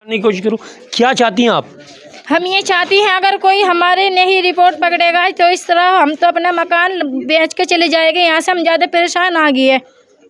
की कोशिश करूँ। क्या चाहती हैं आप? हम ये चाहती हैं अगर कोई हमारे नहीं रिपोर्ट पकड़ेगा तो इस तरह हम तो अपना मकान बेच के चले जाएंगे। यहाँ से हम ज़्यादा परेशान आ गए हैं।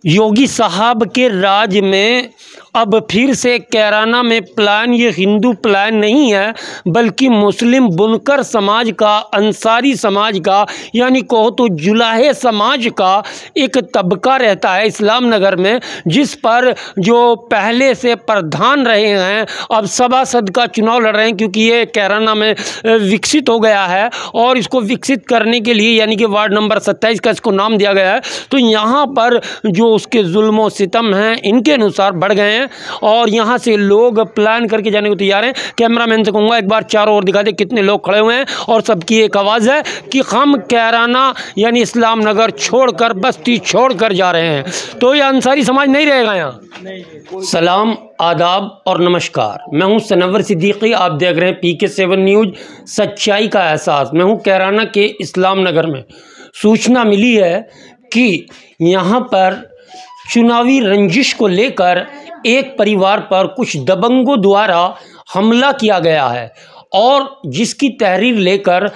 योगी साहब के राज में अब फिर से कैराना में प्लान, ये हिंदू प्लान नहीं है बल्कि मुस्लिम बुनकर समाज का, अंसारी समाज का, यानी कहो तो जुलाहे समाज का एक तबका रहता है इस्लाम नगर में, जिस पर जो पहले से प्रधान रहे हैं अब सभासद का चुनाव लड़ रहे हैं, क्योंकि ये कैराना में विकसित हो गया है और इसको विकसित करने के लिए यानी कि वार्ड नंबर 27 का इसको नाम दिया गया है। तो यहाँ पर जो उसके जुल्म सितम हैं इनके अनुसार बढ़ गए हैं और यहाँ से लोग प्लान करके जाने को तैयार हैं। कैमरामैन से कहूँगा एक बार चारों ओर दिखा दे कितने लोग खड़े हुए हैं और सबकी एक आवाज़ है कि हम कैराना यानी इस्लाम नगर छोड़कर, बस्ती छोड़कर जा रहे हैं। तो ये अंसारी समाज नहीं रहेगा यहाँ। सलाम, आदाब और नमस्कार। मैं हूँ सनवर सिद्दीकी, आप देख रहे हैं PK7 न्यूज़, सच्चाई का एहसास। मैं हूँ कैराना के इस्लाम नगर में। सूचना मिली है कि यहाँ पर चुनावी रंजिश को लेकर एक परिवार पर कुछ दबंगों द्वारा हमला किया गया है और जिसकी तहरीर लेकर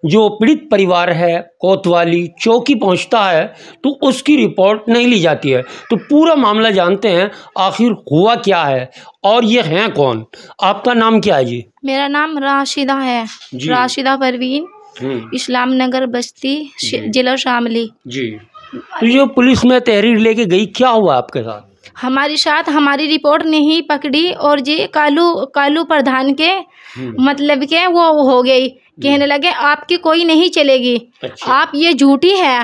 जो पीड़ित परिवार है कोतवाली चौकी पहुंचता है तो उसकी रिपोर्ट नहीं ली जाती है। तो पूरा मामला जानते हैं आखिर हुआ क्या है और ये हैं कौन। आपका नाम क्या है जी? मेरा नाम राशिदा है, राशिदा परवीन, इस्लाम नगर बस्ती, जिला शामली जी। तो जो पुलिस में तहरीर लेके गई, क्या हुआ आपके साथ? हमारे साथ हमारी रिपोर्ट नहीं पकड़ी और ये कालू प्रधान के मतलब के वो हो गई। कहने लगे आपकी कोई नहीं चलेगी। अच्छा। आप ये झूठी है,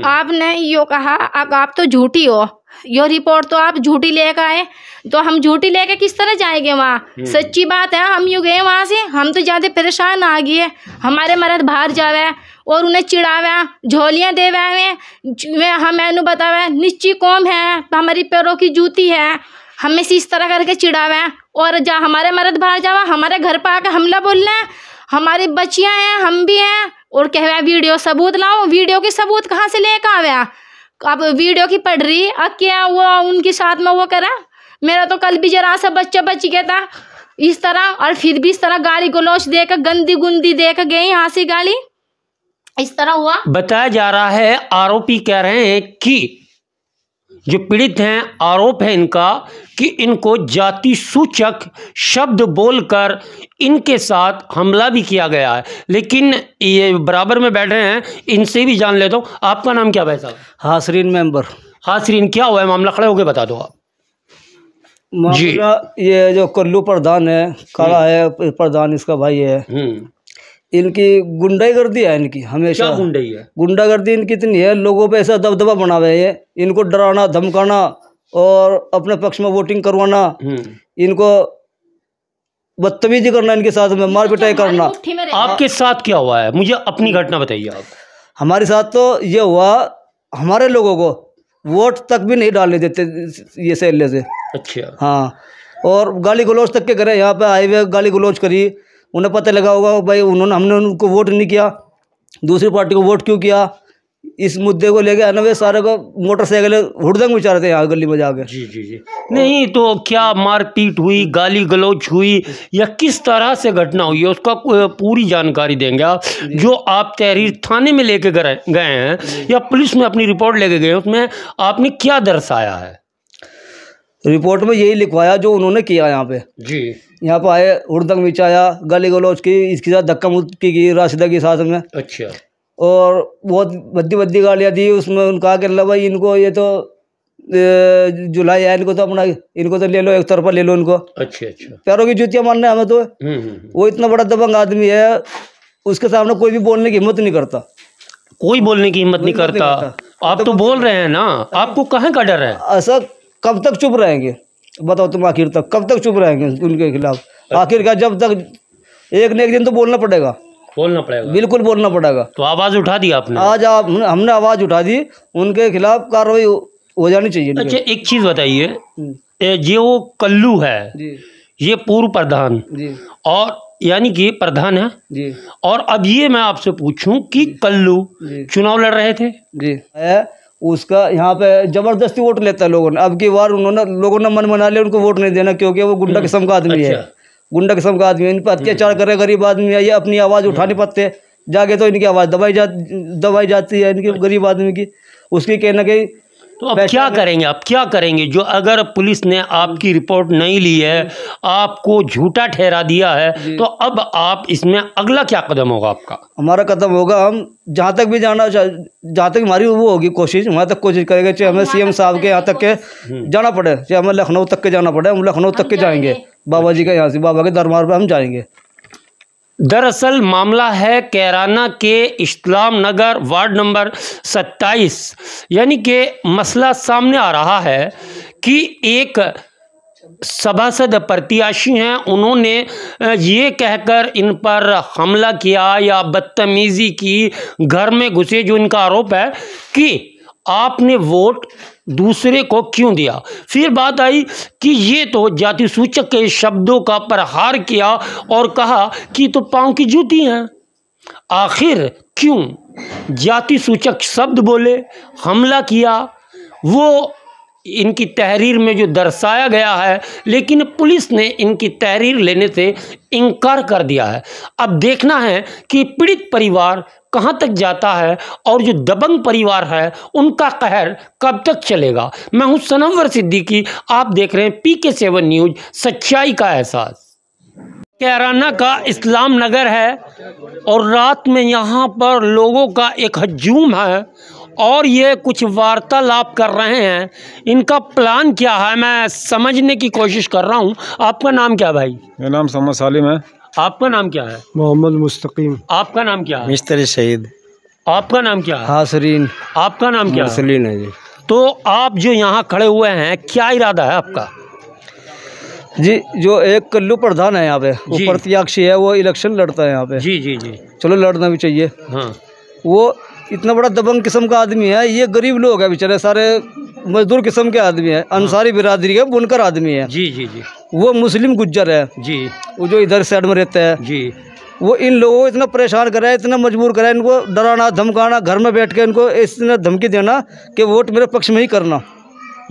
आपने यो कहा अब आप तो झूठी हो, यो रिपोर्ट तो आप झूठी लेकर आए। तो हम झूठी लेके किस तरह जाएंगे वहाँ? सच्ची बात है हम यूँ गए वहाँ से, हम तो ज़्यादा परेशान आ गए। हमारे मर्द बाहर जावे और उन्हें चिढ़ावे, झोलियाँ देवे, हम मैनू बतावे नीची कौम है, हमारी पैरों की जूती है, हमें से इस तरह करके चिढ़ावे। और जा हमारे मर्द बाहर जावा, हमारे घर पर आकर हमला बोल रहे हैं, हमारी बच्चियाँ हैं, हम भी हैं, और कह वीडियो सबूत लाओ। वीडियो के सबूत कहाँ से लेकर आवे? अब वीडियो की पढ़ रही अब क्या वो उनके साथ में वो करा। मेरा तो कल भी जरा सा बच्चा बच गया था इस तरह, और फिर भी इस तरह गाली गलौच देकर गंदी गुंदी देकर गए यहाँ से गाली, इस तरह हुआ। बताया जा रहा है, आरोपी कह रहे हैं कि जो पीड़ित हैं, आरोप है इनका कि इनको जाति सूचक शब्द बोलकर इनके साथ हमला भी किया गया है। लेकिन ये बराबर में बैठ रहे हैं, इनसे भी जान लेता हूँ। आपका नाम क्या भाई साहब? हासरीन मेंबर। हासरीन, क्या हुआ है मामला? खड़े होकर बता दो आप जी। ये जो कल्लू प्रधान है, काला है प्रधान, इसका भाई है, इनकी गुंडागर्दी है इनकी हमेशा। क्या गुंडाई है? गुंडागर्दी इनकी इतनी है, लोगों पे ऐसा दबदबा बनावे है, इनको डराना धमकाना और अपने पक्ष में वोटिंग करवाना, इनको बदतमीजी करना, इनके साथ में मार पिटाई करना। आपके साथ क्या हुआ है? मुझे अपनी घटना बताइए आप। हमारे साथ तो ये हुआ, हमारे लोगों को वोट तक भी नहीं डालने देते ये सहले से। अच्छा। हाँ, और गाली गलौज तक के करे, यहाँ पे आए हुए गाली गलौज करी। उन्हें पता लगा होगा भाई हमने उनको वोट नहीं किया, दूसरी पार्टी को वोट क्यों किया। इस मुद्दे को लेके आने वे सारे को मोटरसाइकिल हुड़दंग मचा रहे थे यहाँ गली में जाके। जी। नहीं तो क्या मारपीट हुई, गाली गलौज हुई या किस तरह से घटना हुई है उसका पूरी जानकारी देंगे आप। जो आप तहरीर थाने में लेके गए हैं या पुलिस में अपनी रिपोर्ट लेके गए, उसमें आपने क्या दर्शाया है? रिपोर्ट में यही लिखवाया जो उन्होंने किया यहाँ पे जी। यहाँ पे आए, हुड़दंग मचाया, गाली गलौज की, इसके साथ धक्का मुक्की की राशिदा के साथ में। अच्छा। और बहुत भद्दी गालियाँ दी उसमें। उनका कहा भाई इनको ये तो जुलाई है, इनको तो अपना इनको तो ले लो, एक तरफा ले लो इनको। अच्छा। पैरों की जूतियाँ मारने हमें तो। वो इतना बड़ा दबंग आदमी है, उसके सामने कोई भी बोलने की हिम्मत नहीं करता। कोई बोलने की हिम्मत नहीं करता। आप तो बोल रहे हैं ना, आपको कहाँ का डर है? ऐसा कब तक चुप रहेंगे बताओ तुम? आखिर तक कब तक चुप रहेंगे उनके खिलाफ? आखिर का जब तक एक न एक दिन तो बोलना पड़ेगा। बिल्कुल बोलना पड़ेगा। तो आवाज़ उठा दी आपने? आज हमने आवाज़ उठा दी, उनके खिलाफ कार्रवाई हो जानी चाहिए। अच्छा, एक चीज़ बताइए, ये वो कल्लू है जी, ये पूर्व प्रधान जी, और यानी कि प्रधान है जी, और अब ये मैं आपसे पूछूं कि कल्लू चुनाव लड़ रहे थे जी है, उसका यहाँ पे ज़बरदस्ती वोट लेता है लोगों ने। अब की बार लोगों ने मन बना लिया उनको वोट नहीं देना, क्योंकि वो गुंडा किस्म का आदमी है। गुंडा किस्म का आदमी है, इन पर अत्याचार कर रहे गरीब आदमी है, ये अपनी आवाज़ उठा नहीं पाते, जाके तो इनकी आवाज़ दबाई जाती है इनकी गरीब आदमी की। उसकी कहना कहीं तो अब क्या करेंगे, अब क्या करेंगे? जो अगर पुलिस ने आपकी रिपोर्ट नहीं ली है, आपको झूठा ठहरा दिया है, तो अब आप इसमें अगला क्या कदम होगा आपका? हमारा कदम होगा, हम जहाँ तक भी जहाँ तक हमारी वो होगी कोशिश, वहाँ तक कोशिश करेंगे। चाहे हमें सीएम साहब के यहाँ तक के जाना पड़े, चाहे हमें लखनऊ तक के जाना पड़े, हम लखनऊ तक के जाएंगे। बाबा जी का यहाँ से बाबा के दरबार पर हम जाएंगे। दरअसल मामला है कैराना के इस्लाम नगर वार्ड नंबर 27, यानी कि मसला सामने आ रहा है कि एक सभासद प्रत्याशी हैं, उन्होंने ये कहकर इन पर हमला किया या बदतमीज़ी की, घर में घुसे, जो इनका आरोप है कि आपने वोट दूसरे को क्यों दिया। फिर बात आई कि ये तो जाति सूचक के शब्दों का प्रहार किया और कहा कि तो पाँव की जूती हैं। आखिर क्यों जाति सूचक शब्द बोले, हमला किया, वो इनकी तहरीर में जो दर्शाया गया है, लेकिन पुलिस ने इनकी तहरीर लेने से इनकार कर दिया है। अब देखना है कि पीड़ित परिवार कहाँ तक जाता है और जो दबंग परिवार है उनका कहर कब तक चलेगा। मैं हूँ सनवर सिद्दीकी, आप देख रहे हैं PK7 न्यूज़, सच्चाई का एहसास। कैराना का इस्लाम नगर है और रात में यहाँ पर लोगों का एक हजूम है और ये कुछ वार्तालाप कर रहे हैं। इनका प्लान क्या है मैं समझने की कोशिश कर रहा हूँ। आपका नाम क्या है भाई? मेरा नाम मोहम्मद सालिम है। आपका नाम क्या है? मोहम्मद मुस्तकीम। आपका नाम क्या है? मिस्त्री शहीद। आपका नाम क्या है? हासरीन। आपका नाम क्या है? है जी। तो आप जो यहाँ खड़े हुए हैं, क्या इरादा है आपका? जी, जो एक कल्लू प्रधान है यहाँ पे, वो प्रत्याशी है, वो इलेक्शन लड़ता है यहाँ पे। जी जी जी। चलो लड़ना भी चाहिए। हाँ। वो इतना बड़ा दबंग किस्म का आदमी है, ये गरीब लोग हैं बेचारे, सारे मजदूर किस्म के आदमी है, अंसारी बिरादरी के बुनकर आदमी है। जी जी जी। वो मुस्लिम गुज्जर है जी। वो जो इधर साइड में रहता है जी। वो इन लोगों को इतना परेशान कर रहा है, इतना मजबूर कर रहा है, इनको डराना धमकाना, घर में बैठ के इनको इतना धमकी देना कि वोट मेरे पक्ष में ही करना,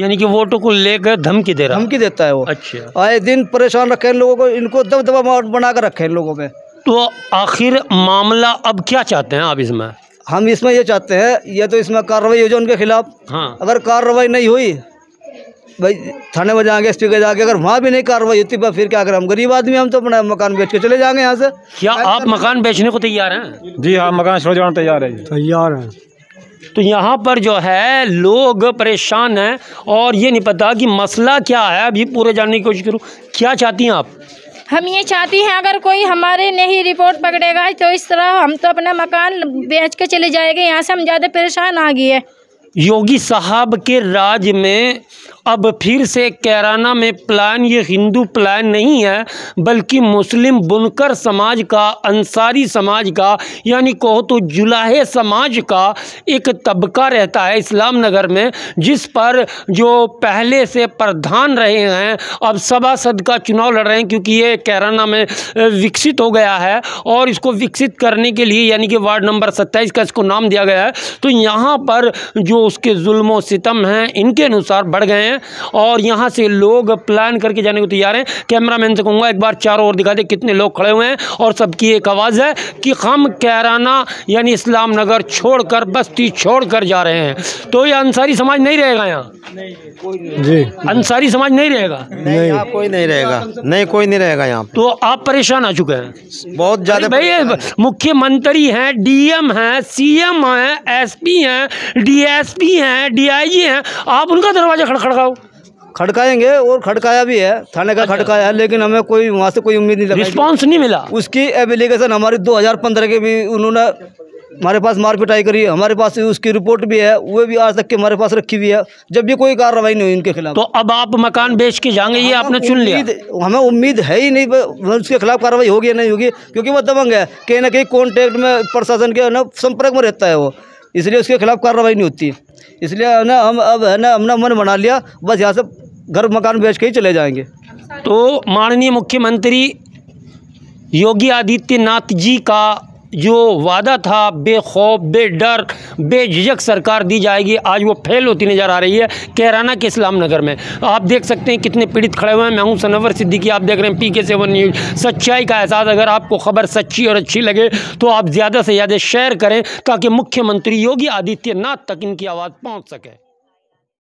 यानी कि वोटों को लेकर धमकी दे रहा, धमकी देता है वो। अच्छा। आए दिन परेशान रखे इन लोगों को, इनको दबदबा बना कर रखे इन लोगों पे। तो आखिर मामला अब क्या चाहते हैं आप इसमें? हम इसमें ये चाहते हैं, ये तो इसमें कार्रवाई हो जाए उनके खिलाफ। हाँ। अगर कार्रवाई नहीं हुई, भाई थाने में जाएंगे, SP के जाके, अगर वहाँ भी नहीं कार्रवाई होती फिर क्या करें? हम गरीब आदमी, हम तो अपना मकान बेच के चले जाएंगे यहाँ से। क्या आप मकान बेचने को तैयार हैं? जी हाँ, मकान छोड़ जाना तैयार है। तैयार है। तो यहाँ पर जो है लोग परेशान हैं और ये नहीं पता कि मसला क्या है। अभी पूरे जानने की कोशिश करूँ, क्या चाहती हैं आप? हम ये चाहती हैं अगर कोई हमारे नहीं रिपोर्ट पकड़ेगा तो इस तरह हम तो अपना मकान बेच के चले जाएंगे यहाँ से। हम ज़्यादा परेशान आ गए हैं। योगी साहब के राज में अब फिर से कैराना में प्लान ये हिंदू प्लान नहीं है, बल्कि मुस्लिम बुनकर समाज का, अंसारी समाज का, यानी कहो तो जुलाहे समाज का एक तबका रहता है इस्लाम नगर में, जिस पर जो पहले से प्रधान रहे हैं अब सभासद का चुनाव लड़ रहे हैं, क्योंकि ये कैराना में विकसित हो गया है और इसको विकसित करने के लिए यानी कि वार्ड नंबर 27 का इसको नाम दिया गया है। तो यहाँ पर जो उसके जुल्म और सितम हैं इनके अनुसार बढ़ गए हैं और यहाँ से लोग प्लान करके जाने को तैयार हैं। कैमरामैन से कहूँगा एक बार चारों ओर दिखा दे कितने लोग खड़े हुए हैं और सबकी एक आवाज़ है कि हम कैराना यानी इस्लाम नगर छोड़कर, बस्ती छोड़कर जा रहे हैं। तो ये अंसारी समाज नहीं रहेगा यहाँ? जी, अंसारी समाज नहीं रहेगा? नहीं, यहाँ कोई नहीं रहेगा। नहीं, कोई नहीं रहेगा यहाँ। तो आप परेशान आ चुके हैं बहुत ज़्यादा भाई। मुख्यमंत्री हैं, DM हैं, CM हैं, SP हैं, DSP हैं, DIG हैं, आप उनका दरवाजा खड़खड़ाओ। खड़काएंगे और खड़काया भी है, थाने का खड़काया है, लेकिन हमें कोई वहाँ से कोई उम्मीद नहीं लगी, रिस्पांस नहीं मिला। उसकी एप्लीकेशन हमारी 2015 के भी उन्होंने हमारे पास मार पिटाई करी, हमारे पास उसकी रिपोर्ट भी है, वो भी आज तक के हमारे पास रखी हुई है, जब भी कोई कार्रवाई नहीं हुई इनके खिलाफ। तो अब आप मकान बेच के जाएंगे, ये आपने चुन लिया? हमें उम्मीद है ही नहीं उसके खिलाफ कार्रवाई होगी या नहीं होगी, क्योंकि वो दबंग है, कहीं ना कहीं कॉन्टेक्ट में प्रशासन के ना संपर्क में रहता है वो, इसलिए उसके खिलाफ कार्रवाई नहीं होती। इसलिए ना हम अब है ना हमने मन बना लिया, बस यहाँ से घर मकान बेच के ही चले जाएंगे। तो माननीय मुख्यमंत्री योगी आदित्यनाथ जी का जो वादा था, बेखौफ, बेडर, बेझिझक सरकार दी जाएगी, आज वो फेल होती नज़र आ रही है। कैराना के इस्लाम नगर में आप देख सकते हैं कितने पीड़ित खड़े हुए हैं। मैं हूं सनवर सिद्दीकी, आप देख रहे हैं PK7 न्यूज़। सच्चाई का एहसास। अगर आपको खबर सच्ची और अच्छी लगे तो आप ज़्यादा से ज़्यादा शेयर करें ताकि मुख्यमंत्री योगी आदित्यनाथ तक इनकी आवाज़ पहुँच सके।